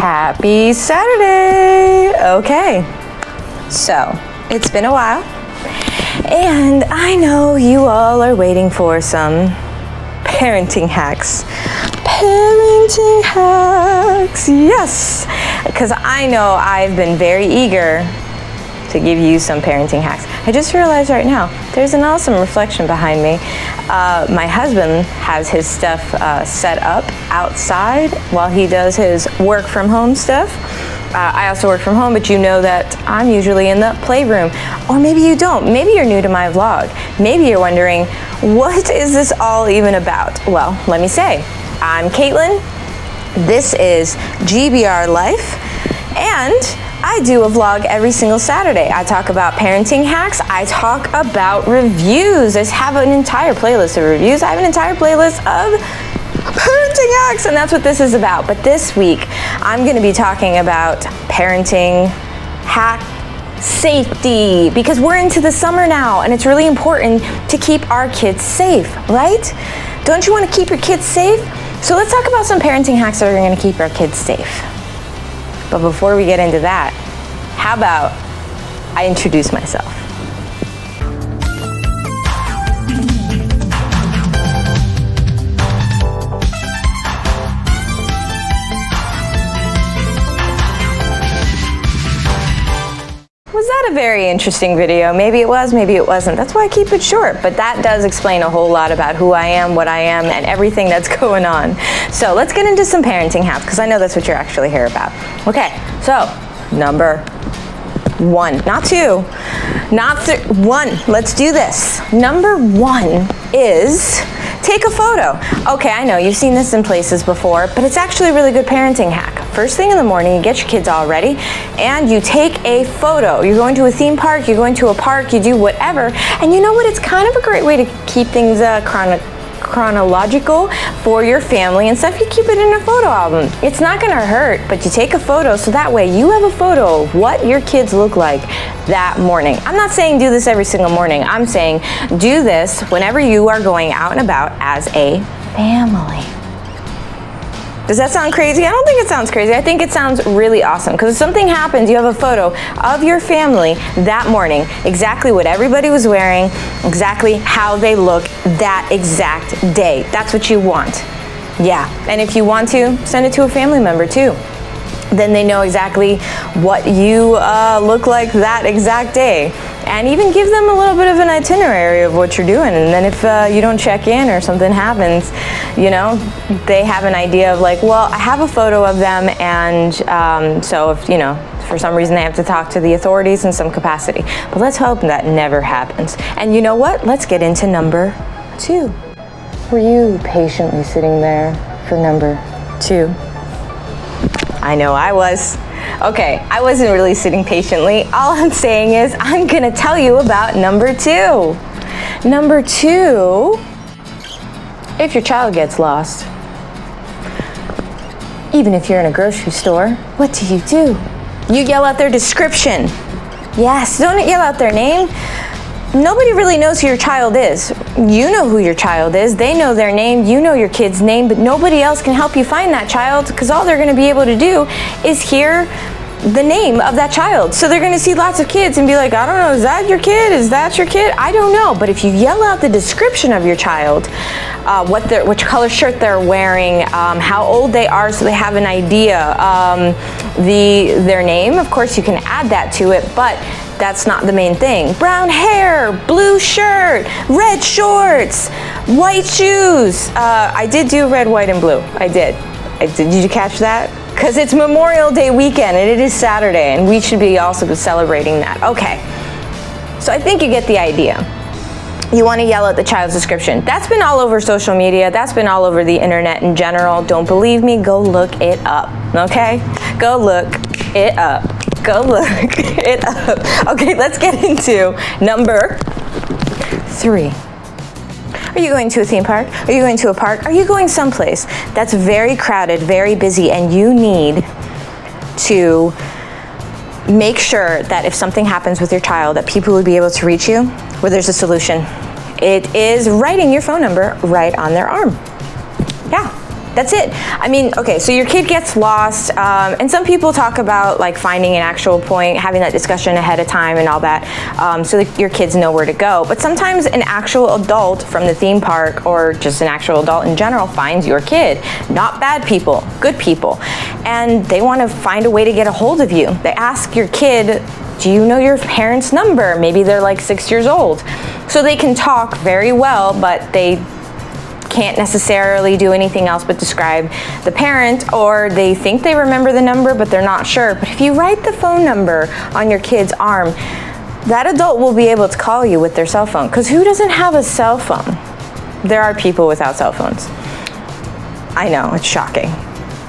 Happy Saturday! Okay, so it's been a while, and I know you all are waiting for some parenting hacks. Parenting hacks, yes! Because I know I've been very eager to give you some parenting hacks. I just realized right now, there's an awesome reflection behind me. My husband has his stuff set up outside while he does his work from home stuff. I also work from home, but you know that I'm usually in the playroom. Or maybe you don't. Maybe you're new to my vlog. Maybe you're wondering, what is this all even about? Well, let me say, I'm Caitlin. This is GBR Life, and I do a vlog every single Saturday. I talk about parenting hacks. I talk about reviews. I have an entire playlist of reviews. I have an entire playlist of parenting hacks, and that's what this is about. But this week, I'm going to be talking about parenting hack safety, because we're into the summer now, and it's really important to keep our kids safe, right? Don't you want to keep your kids safe? So let's talk about some parenting hacks that are going to keep our kids safe. But before we get into that, how about I introduce myself? Was that a very interesting video? Maybe it was, maybe it wasn't. That's why I keep it short, but that does explain a whole lot about who I am, what I am, and everything that's going on. So let's get into some parenting hacks, because I know that's what you're actually here about. Okay, so number one, not two, not one. Let's do this. Number one is take a photo. Okay, I know you've seen this in places before, but it's actually a really good parenting hack. First thing in the morning, you get your kids all ready, and you take a photo. You're going to a theme park, you're going to a park, you do whatever, and you know what? It's kind of a great way to keep things chronological for your family and stuff. You keep it in a photo album. It's not gonna hurt, but you take a photo so that way you have a photo of what your kids look like that morning. I'm not saying do this every single morning. I'm saying do this whenever you are going out and about as a family. Does that sound crazy? I don't think it sounds crazy. I think it sounds really awesome, because if something happens, you have a photo of your family that morning, exactly what everybody was wearing, exactly how they look that exact day. That's what you want. Yeah, and if you want to, send it to a family member too. Then they know exactly what you look like that exact day. And even give them a little bit of an itinerary of what you're doing. And then if you don't check in or something happens, you know, they have an idea of like, well, I have a photo of them, and so if, you know, for some reason they have to talk to the authorities in some capacity. But let's hope that never happens. And you know what? Let's get into number two. Were you patiently sitting there for number two? I know I was. Okay, I wasn't really sitting patiently. All I'm saying is I'm gonna tell you about number two. Number two, if your child gets lost, even if you're in a grocery store, what do? You yell out their description. Yes, don't yell out their name. Nobody really knows who your child is. You know who your child is. They know their name. You know your kid's name, but nobody else can help you find that child, because all they're going to be able to do is hear the name of that child. So they're going to see lots of kids and be like, I don't know, is that your kid? Is that your kid? I don't know. But if you yell out the description of your child, which color shirt they're wearing, how old they are, so they have an idea, their name, of course you can add that to it, but that's not the main thing. Brown hair, blue shirt, red shorts, white shoes. I did do red, white, and blue. I did. Did you catch that? Because it's Memorial Day weekend, and it is Saturday, and we should be also celebrating that. Okay, so I think you get the idea. You want to yell at the child's description. That's been all over social media. That's been all over the internet in general. Don't believe me? Go look it up, okay? Go look it up. Go look it up. Okay, let's get into number three. Are you going to a theme park? Are you going to a park? Are you going someplace that's very crowded, very busy, and you need to make sure that if something happens with your child, that people would be able to reach you? Well, there's a solution. It is writing your phone number right on their arm. Yeah. That's it. I mean, okay, so your kid gets lost, and some people talk about like finding an actual point, having that discussion ahead of time and all that, so that your kids know where to go. But sometimes an actual adult from the theme park, or just an actual adult in general, finds your kid. Not bad people, good people. And they want to find a way to get a hold of you. They ask your kid, do you know your parents' number? Maybe they're like 6 years old. So they can talk very well, but they can't necessarily do anything else but describe the parent, or they think they remember the number, but they're not sure. But if you write the phone number on your kid's arm, that adult will be able to call you with their cell phone. Because who doesn't have a cell phone? There are people without cell phones. I know, it's shocking.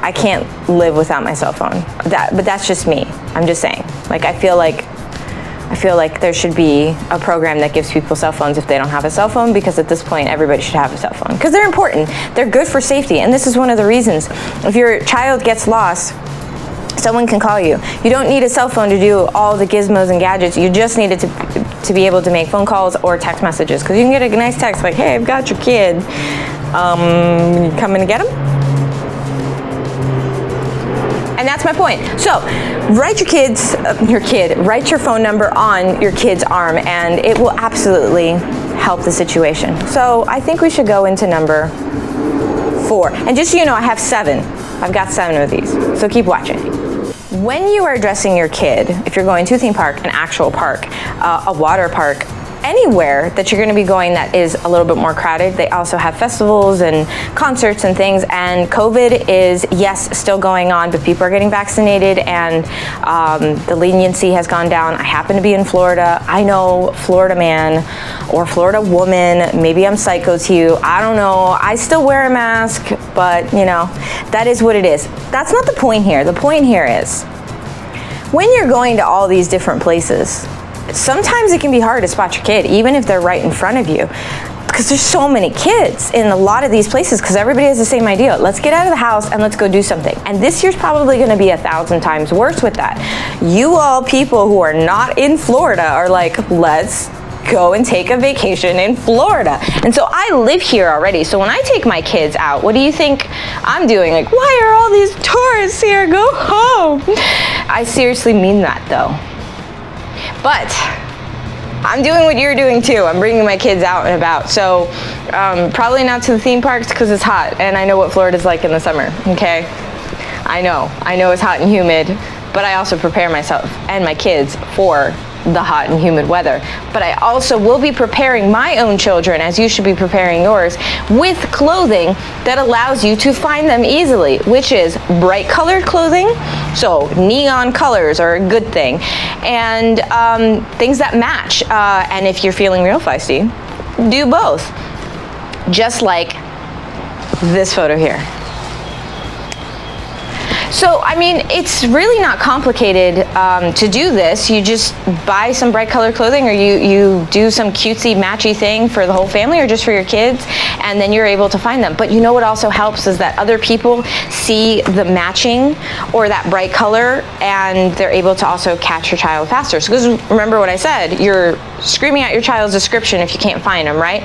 I can't live without my cell phone. But that's just me. I'm just saying. Like, I feel like there should be a program that gives people cell phones if they don't have a cell phone, because at this point everybody should have a cell phone, because they're important. They're good for safety, and this is one of the reasons. If your child gets lost, someone can call you. You don't need a cell phone to do all the gizmos and gadgets. You just need it to be able to make phone calls or text messages, because you can get a nice text like, hey, I've got your kid. Coming to get him? And that's my point. So, write write your phone number on your kid's arm, and it will absolutely help the situation. So, I think we should go into number 4. And just so you know, I have 7. I've got 7 of these. So keep watching. When you are dressing your kid, if you're going to a theme park, an actual park, a water park, anywhere that you're going to be going that is a little bit more crowded, they also have festivals and concerts and things, and COVID is, yes, still going on, but people are getting vaccinated, and the leniency has gone down. I happen to be in Florida. I know, Florida man or Florida woman, maybe I'm psycho to you, I don't know. I still wear a mask, but you know, that is what it is. That's not the point here. The point here is, when you're going to all these different places, sometimes it can be hard to spot your kid, even if they're right in front of you, because there's so many kids in a lot of these places, because everybody has the same idea. Let's get out of the house and let's go do something. And this year's probably going to be 1,000 times worse with that. You all people who are not in Florida are like, let's go and take a vacation in Florida. And so I live here already. So when I take my kids out, what do you think I'm doing? Like, why are all these tourists here? Go home. I seriously mean that though. But I'm doing what you're doing too. I'm bringing my kids out and about. So probably not to the theme parks because it's hot, and I know what Florida's like in the summer, okay? I know it's hot and humid, but I also prepare myself and my kids for the hot and humid weather. But I also will be preparing my own children, as you should be preparing yours, with clothing that allows you to find them easily, which is bright colored clothing. So neon colors are a good thing, and things that match. And if you're feeling real feisty, do both. Just like this photo here. So, I mean, it's really not complicated to do this. You just buy some bright colored clothing, or you do some cutesy matchy thing for the whole family or just for your kids, and then you're able to find them. But you know what also helps is that other people see the matching or that bright color, and they're able to also catch your child faster. So, because remember what I said, you're screaming out your child's description if you can't find them, right?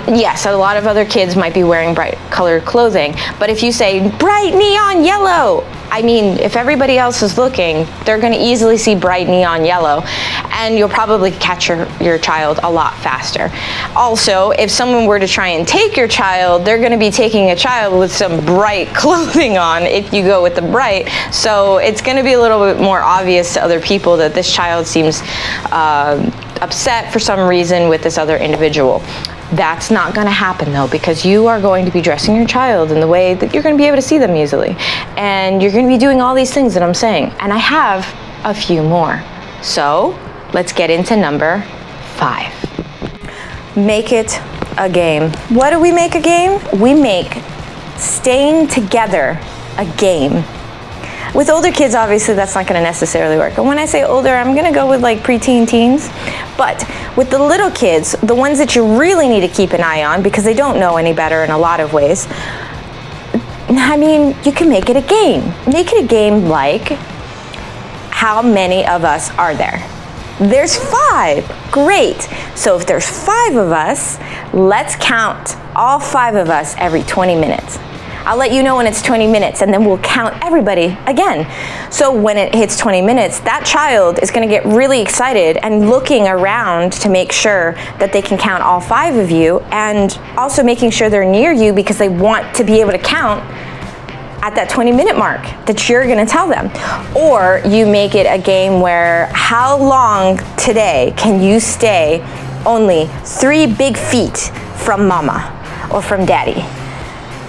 Yes, a lot of other kids might be wearing bright colored clothing, but if you say bright neon yellow, I mean, if everybody else is looking, they're going to easily see bright neon yellow, and you'll probably catch your child a lot faster. Also, if someone were to try and take your child, they're going to be taking a child with some bright clothing on if you go with the bright, so it's going to be a little bit more obvious to other people that this child seems upset for some reason with this other individual. That's not going to happen though, because you are going to be dressing your child in the way that you're going to be able to see them easily. And you're going to be doing all these things that I'm saying. And I have a few more. So let's get into number 5. Make it a game. What do we make a game? We make staying together a game. With older kids, obviously, that's not going to necessarily work. And when I say older, I'm going to go with like preteen teens. But with the little kids, the ones that you really need to keep an eye on because they don't know any better in a lot of ways, I mean, you can make it a game. Make it a game like, how many of us are there? There's 5. Great. So if there's 5 of us, let's count all 5 of us every 20 minutes. I'll let you know when it's 20 minutes, and then we'll count everybody again. So when it hits 20 minutes, that child is gonna get really excited and looking around to make sure that they can count all 5 of you, and also making sure they're near you because they want to be able to count at that 20-minute mark that you're gonna tell them. Or you make it a game where how long today can you stay only 3 big feet from mama or from daddy?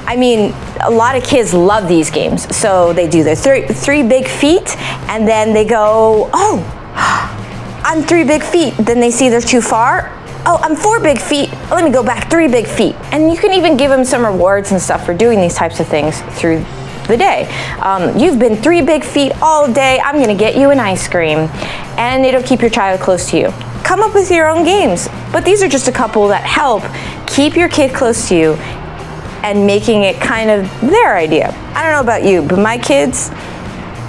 I mean, a lot of kids love these games. So they do their three big feet, and then they go, oh, I'm 3 big feet. Then they see they're too far. Oh, I'm 4 big feet. Let me go back 3 big feet. And you can even give them some rewards and stuff for doing these types of things through the day. You've been 3 big feet all day. I'm gonna get you an ice cream. And it'll keep your child close to you. Come up with your own games. But these are just a couple that help keep your kid close to you and making it kind of their idea. I don't know about you, but my kids,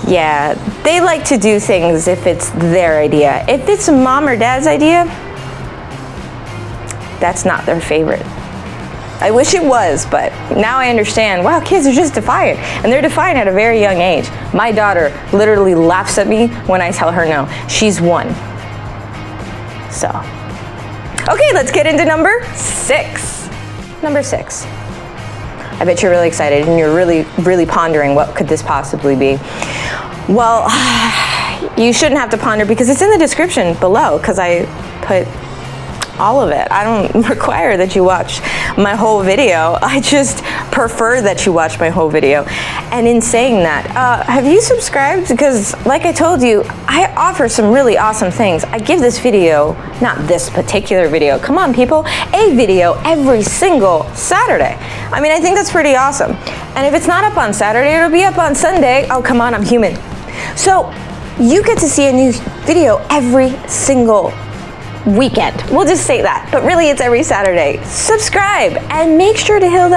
yeah, they like to do things if it's their idea. If it's mom or dad's idea, that's not their favorite. I wish it was, but now I understand, wow, kids are just defiant. And they're defiant at a very young age. My daughter literally laughs at me when I tell her no. She's 1. So, okay, let's get into number 6. Number 6. I bet you're really excited and you're really pondering what could this possibly be. Well, you shouldn't have to ponder because it's in the description below because I put all of it. I don't require that you watch my whole video. I just prefer that you watch my whole video. And in saying that, have you subscribed? Because like I told you, I offer some really awesome things. I give this video, not this particular video, come on people, a video every single Saturday. I mean, I think that's pretty awesome. And if it's not up on Saturday, it'll be up on Sunday. Oh, come on, I'm human. So you get to see a new video every single weekend. We'll just say that, but really it's every Saturday. Subscribe and make sure to hit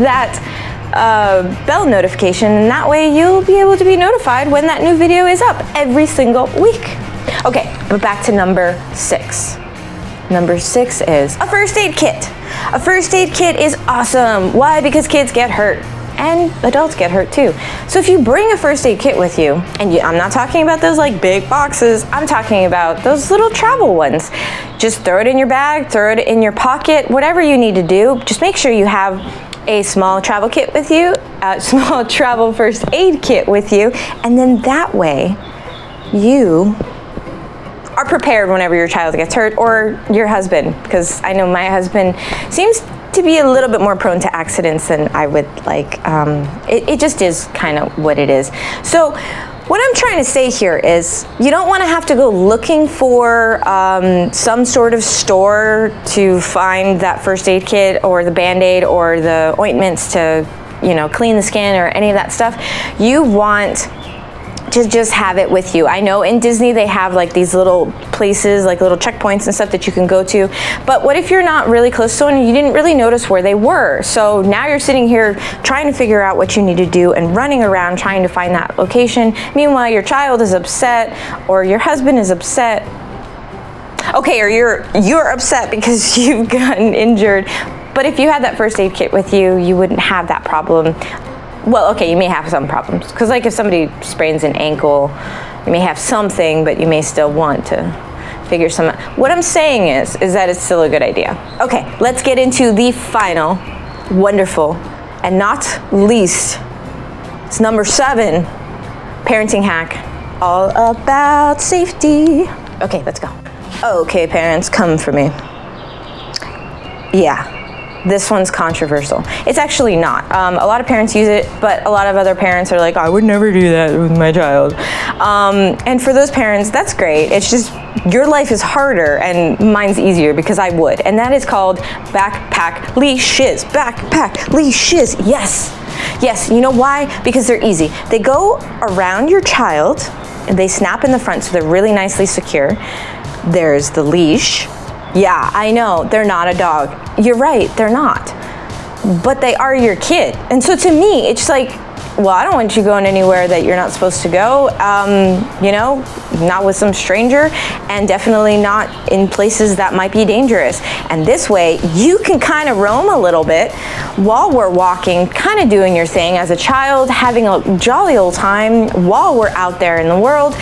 that bell notification, and that way you'll be able to be notified when that new video is up every single week. Okay, but back to number 6. Number 6 is a first aid kit. A first aid kit is awesome. Why? Because kids get hurt. And adults get hurt too. So if you bring a first aid kit with you, and I'm not talking about those like big boxes, I'm talking about those little travel ones. Just throw it in your bag, throw it in your pocket, whatever you need to do. Just make sure you have a small travel kit with you, a small travel first aid kit with you, and then that way you are prepared whenever your child gets hurt, or your husband, because I know my husband seems to be a little bit more prone to accidents than I would like. It just is kind of what it is. So what I'm trying to say here is you don't want to have to go looking for some sort of store to find that first aid kit or the Band-Aid or the ointments to, you know, clean the skin or any of that stuff. You want to just have it with you. I know in Disney they have like these little places, like little checkpoints and stuff that you can go to, but what if you're not really close to one and you didn't really notice where they were? So now you're sitting here trying to figure out what you need to do and running around trying to find that location. Meanwhile, your child is upset or your husband is upset. Okay, or you're upset because you've gotten injured. But if you had that first aid kit with you, you wouldn't have that problem. Well, okay, you may have some problems, because like if somebody sprains an ankle, you may have something, but you may still want to figure some out. What I'm saying is that it's still a good idea. Okay, let's get into the final, wonderful, and not least, it's number 7, parenting hack, all about safety. Okay, let's go. Okay, parents, come for me. Yeah. This one's controversial. It's actually not. A lot of parents use it, but a lot of other parents are like, I would never do that with my child. And for those parents, that's great. It's just your life is harder and mine's easier because I would. And that is called backpack leashes. Backpack leashes. Yes. Yes. You know why? Because they're easy. They go around your child and they snap in the front so they're really nicely secure. There's the leash. Yeah, I know, they're not a dog. You're right, they're not. But they are your kid. And so to me, it's like, well, I don't want you going anywhere that you're not supposed to go, not with some stranger, and definitely not in places that might be dangerous. And this way, you can kind of roam a little bit while we're walking, kind of doing your thing as a child, having a jolly old time while we're out there in the world.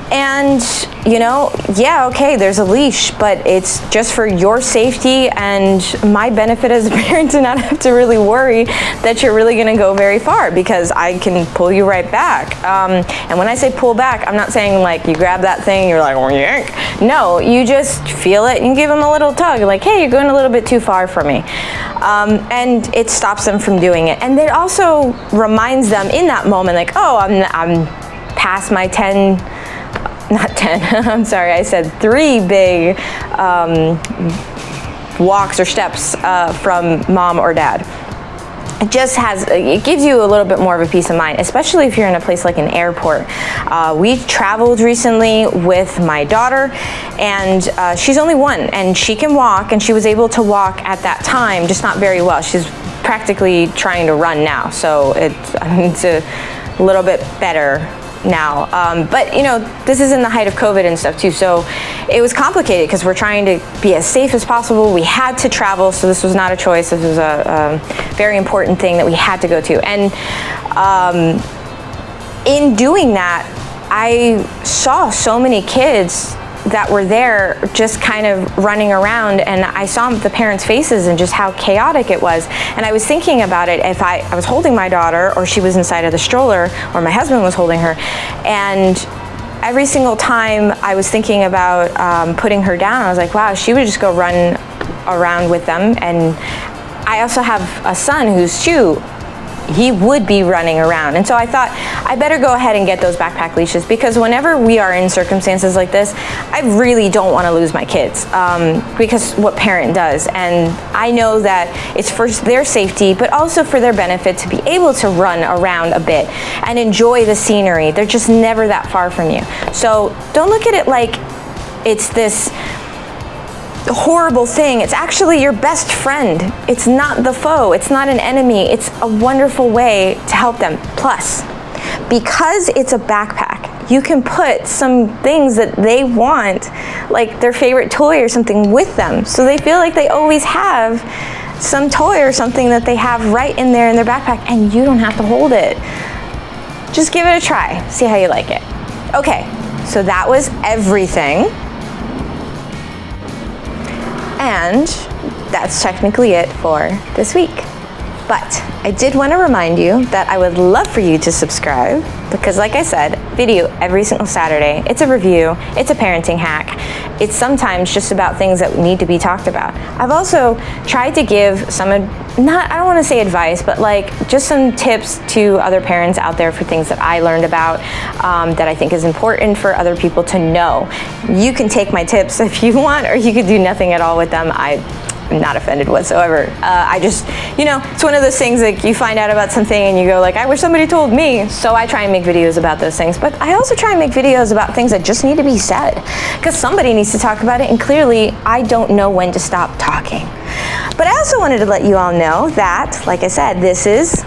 And, okay, there's a leash, but it's just for your safety and my benefit as a parent to not have to really worry that you're really going to go very far, because I can pull you right back. And when I say pull back, I'm not saying like you grab that thing, you're like, oh, yank. No, you just feel it and give them a little tug, like, hey, you're going a little bit too far for me. And it stops them from doing it. And it also reminds them in that moment, like, oh, I'm past my 3 big walks or steps from mom or dad. It gives you a little bit more of a peace of mind, especially if you're in a place like an airport. We traveled recently with my daughter, and she's only 1, and she can walk, and she was able to walk at that time, just not very well. She's practically trying to run now, so it's a little bit better now. But this is in the height of COVID and stuff too, so it was complicated because we're trying to be as safe as possible. We had to travel, so this was not a choice. This was a very important thing that we had to go to. And in doing that, I saw so many kids that were there just kind of running around, and I saw the parents' faces and just how chaotic it was. And I was thinking about it, if I was holding my daughter, or she was inside of the stroller, or my husband was holding her, and every single time I was thinking about putting her down, I was like, wow, she would just go run around with them. And I also have a son who's 2. He would be running around. And so I thought I better go ahead and get those backpack leashes, because whenever we are in circumstances like this, I really don't want to lose my kids, because what parent does? And I know that it's for their safety, but also for their benefit to be able to run around a bit and enjoy the scenery. They're just never that far from you. So don't look at it like it's this horrible thing. It's actually your best friend. It's not the foe. It's not an enemy. It's a wonderful way to help them. Plus, because it's a backpack, you can put some things that they want, like their favorite toy or something, with them, so they feel like they always have some toy or something that they have right in there in their backpack, and you don't have to hold it. Just give it a try. See how you like it. Okay, so that was everything. And that's technically it for this week. But I did want to remind you that I would love for you to subscribe, because like I said, video every single Saturday. It's a review, it's a parenting hack. It's sometimes just about things that need to be talked about. I've also tried to give some, I don't want to say advice, but like just some tips to other parents out there for things that I learned about, that I think is important for other people to know. You can take my tips if you want, or you could do nothing at all with them. I'm not offended whatsoever. I just, it's one of those things, like you find out about something and you go like, I wish somebody told me. So I try and make videos about those things, but I also try and make videos about things that just need to be said, because somebody needs to talk about it, and clearly I don't know when to stop talking. But I also wanted to let you all know that, like I said, this is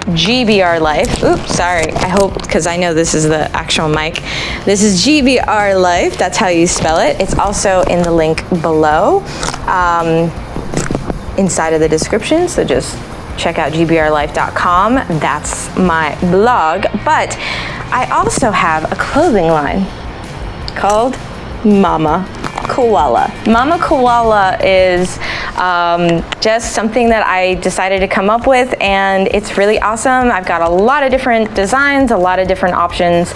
GBR Life. Oops, sorry. I hope, because I know this is the actual mic. This is GBR Life. That's how you spell it. It's also in the link below, inside of the description. So just check out gbrlife.com. That's my blog. But I also have a clothing line called Mama Koala. Mama Koala is just something that I decided to come up with, and it's really awesome. I've got a lot of different designs, a lot of different options.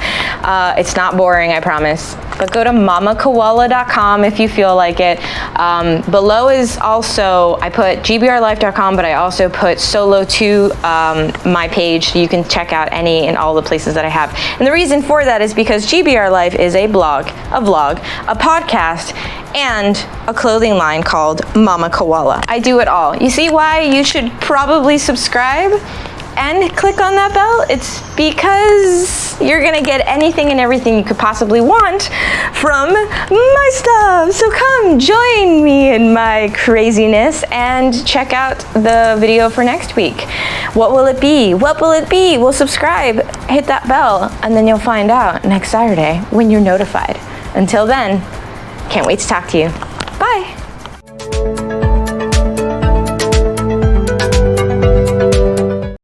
It's not boring, I promise. But go to mamakoala.com if you feel like it. Below is also, I put gbrlife.com, but I also put solo to my page, so you can check out any and all the places that I have. And the reason for that is because GBR Life is a blog, a vlog, a podcast, and a clothing line called Mama Koala. I do it all. You see why you should probably subscribe and click on that bell, it's because you're gonna get anything and everything you could possibly want from my stuff. So come join me in my craziness and check out the video for next week. What will it be? What will it be? Well, subscribe, hit that bell, and then you'll find out next Saturday when you're notified. Until then, can't wait to talk to you. Bye.